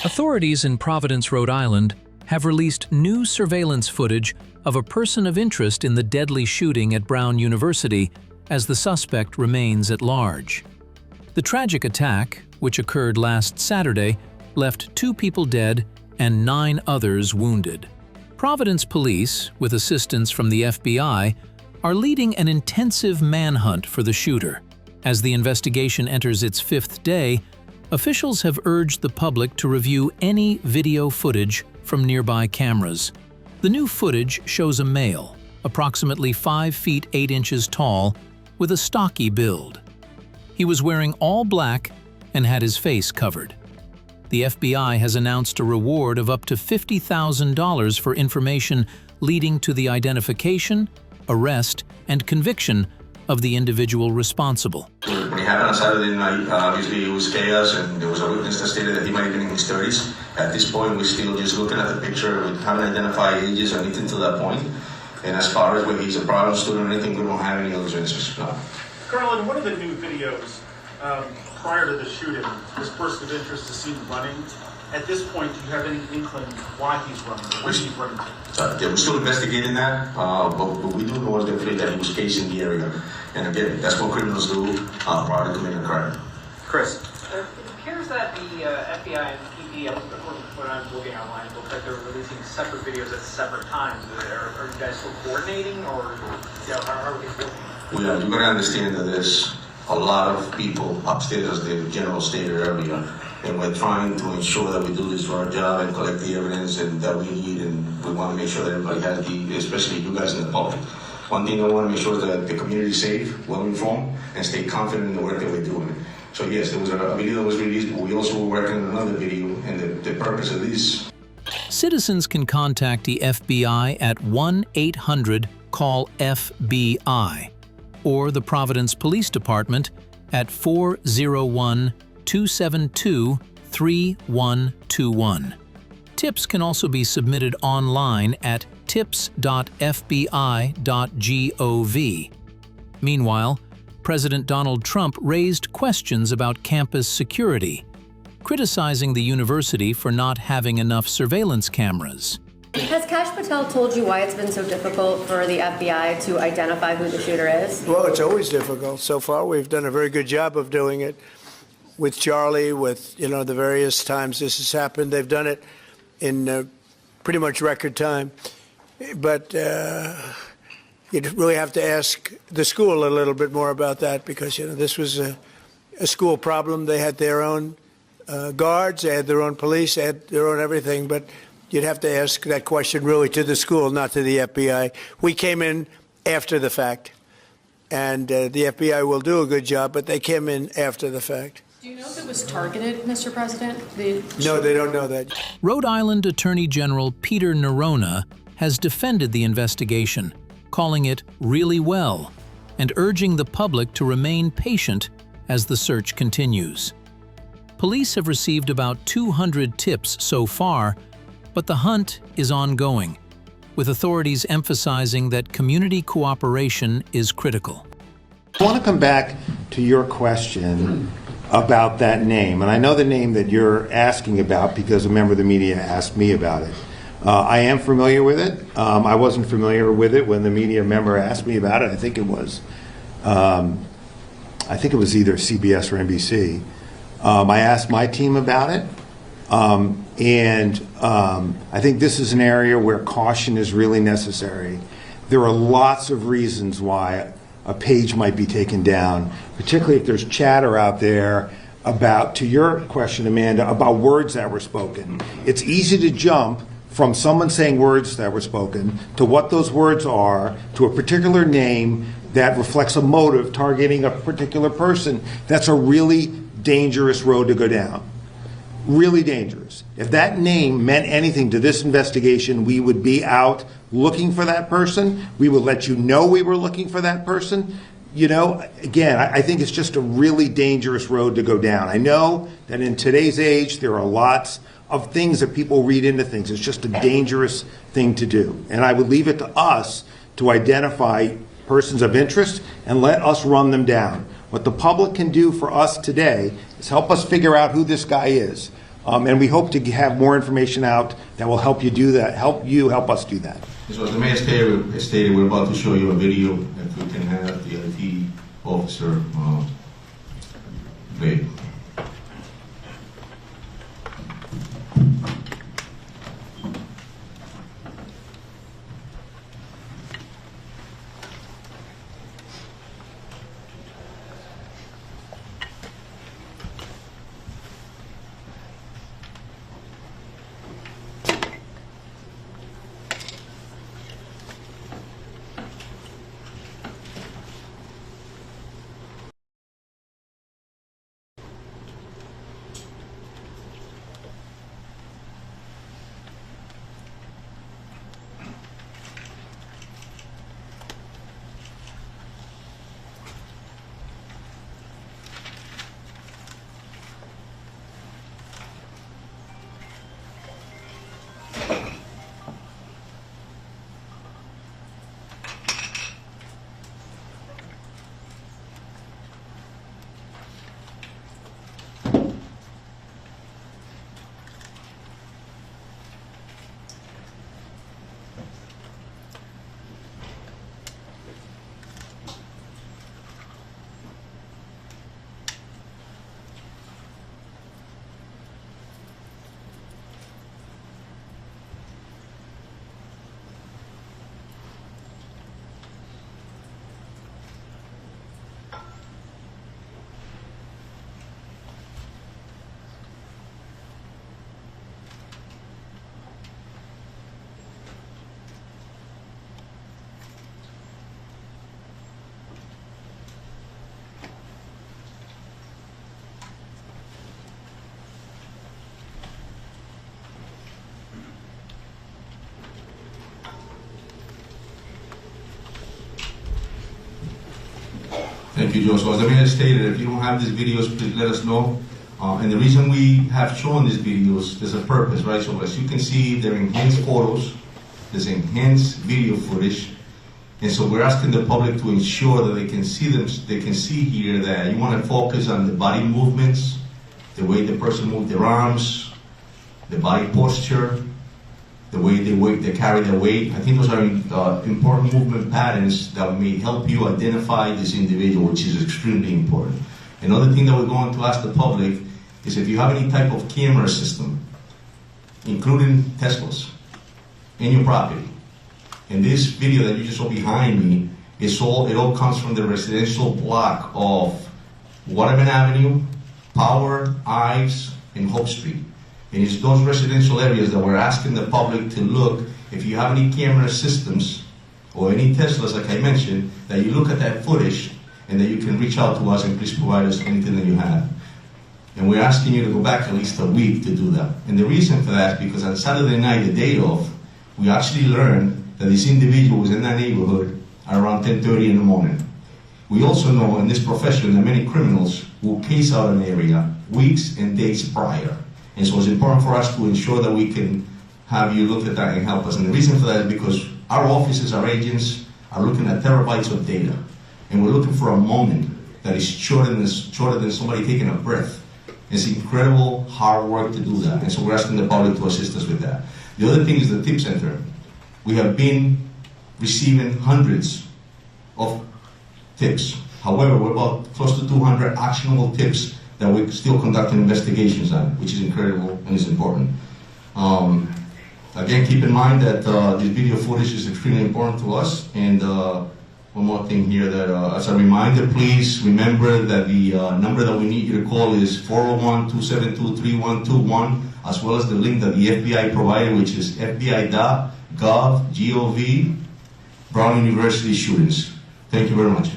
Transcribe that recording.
Authorities in Providence, Rhode Island, have released new surveillance footage of a person of interest in the deadly shooting at Brown University as the suspect remains at large. The tragic attack, which occurred last Saturday, left 2 people dead and 9 others wounded. Providence police, with assistance from the FBI, are leading an intensive manhunt for the shooter. As the investigation enters its 5th day, officials have urged the public to review any video footage from nearby cameras. The new footage shows a male, approximately 5 feet 8 inches tall, with a stocky build. He was wearing all black and had his face covered. The FBI has announced a reward of up to $50,000 for information leading to the identification, arrest, and conviction of the individual responsible. When it happened on Saturday night, obviously it was chaos, and there was a witness that stated that he might have been in his 30s. At this point, we're still just looking at the picture. We haven't identified ages or anything to that point. And as far as whether he's a problem student or anything, we don't have any of those answers. No. Colonel, in one of the new videos prior to the shooting, this person of interest is seen running. At this point, do you have any inkling why he's running, or where he's running to? Yeah, we're still investigating that, but we do know definitely that he was casing the area. And again, that's what criminals do prior to committing a crime. Chris? It appears that the FBI and PD, when I'm looking online, it looks like they're releasing separate videos at separate times. Are you guys still coordinating, or how are we doing? Well, you're going to understand that there's a lot of people upstairs, as the general stated earlier, and we're trying to ensure that we do this for our job and collect the evidence and that we need, and we want to make sure that everybody has especially you guys in the public. One thing I want to make sure is that the community is safe, well-informed, and stay confident in the work that we're doing. So yes, there was a video that was released, but we also were working on another video, and the purpose of this. Citizens can contact the FBI at 1-800-CALL-FBI or the Providence Police Department at 401-272-3121. Tips can also be submitted online at tips.fbi.gov. Meanwhile, President Donald Trump raised questions about campus security, criticizing the university for not having enough surveillance cameras. Has Kash Patel told you why it's been so difficult for the FBI to identify who the shooter is? Well, it's always difficult. So far, we've done a very good job of doing it with Charlie, with, the various times this has happened. They've done it in pretty much record time. But you'd really have to ask the school a little bit more about that, because, this was a school problem. They had their own guards, they had their own police, they had their own everything. But you'd have to ask that question really to the school, not to the FBI. We came in after the fact, and the FBI will do a good job, but they came in after the fact. Do you know if it was targeted, Mr. President? No, they don't know that. Rhode Island Attorney General Peter Nerona has defended the investigation, calling it really well, and urging the public to remain patient as the search continues. Police have received about 200 tips so far, but the hunt is ongoing, with authorities emphasizing that community cooperation is critical. I want to come back to your question about that name, and I know the name that you're asking about because a member of the media asked me about it. I am familiar with it. I wasn't familiar with it when the media member asked me about it. I think it was either CBS or NBC. I asked my team about it, and I think this is an area where caution is really necessary. There are lots of reasons why a page might be taken down, particularly if there's chatter out there about, to your question, Amanda, about words that were spoken. It's easy to jump from someone saying words that were spoken to what those words are, to a particular name that reflects a motive targeting a particular person. That's a really dangerous road to go down. Really dangerous. If that name meant anything to this investigation, we would be out looking for that person. We would let you know we were looking for that person. Again, I think it's just a really dangerous road to go down. I know that in today's age, there are lots of things that people read into things. It's just a dangerous thing to do. And I would leave it to us to identify persons of interest and let us run them down. What the public can do for us today is help us figure out who this guy is. And we hope to have more information out that will help you do that, help us do that. So as the mayor stated, we're about to show you a video if we can have the IT officer play. Thank you, Joe. So as the mayor stated, if you don't have these videos, please let us know. And the reason we have shown these videos, there's a purpose, right? So as you can see, they're enhanced photos, there's enhanced video footage. And so we're asking the public to ensure that they can see here that you want to focus on the body movements, the way the person moved their arms, the body posture, the way they carry their weight. I think those are important movement patterns that may help you identify this individual, which is extremely important. Another thing that we're going to ask the public is if you have any type of camera system, including Teslas, in your property. And this video that you just saw behind me, it all comes from the residential block of Waterman Avenue, Power, Ives, and Hope Street. And it's those residential areas that we're asking the public to look, if you have any camera systems or any Teslas, like I mentioned, that you look at that footage and that you can reach out to us and please provide us anything that you have. And we're asking you to go back at least a week to do that. And the reason for that is because on Saturday night, the day of, we actually learned that this individual was in that neighborhood at around 10:30 in the morning. We also know in this profession that many criminals will case out an area weeks and days prior. And so it's important for us to ensure that we can have you look at that and help us. And the reason for that is because our offices, our agents, are looking at terabytes of data. And we're looking for a moment that is shorter than somebody taking a breath. It's incredible hard work to do that. And so we're asking the public to assist us with that. The other thing is the tip center. We have been receiving hundreds of tips. However, we're about close to 200 actionable tips that we're still conducting investigations on, which is incredible and is important. Again, keep in mind that this video footage is extremely important to us. And one more thing here, that as a reminder, please remember that the number that we need you to call is 401-272-3121, as well as the link that the FBI provided, which is fbi.gov, Brown University shootings. Thank you very much.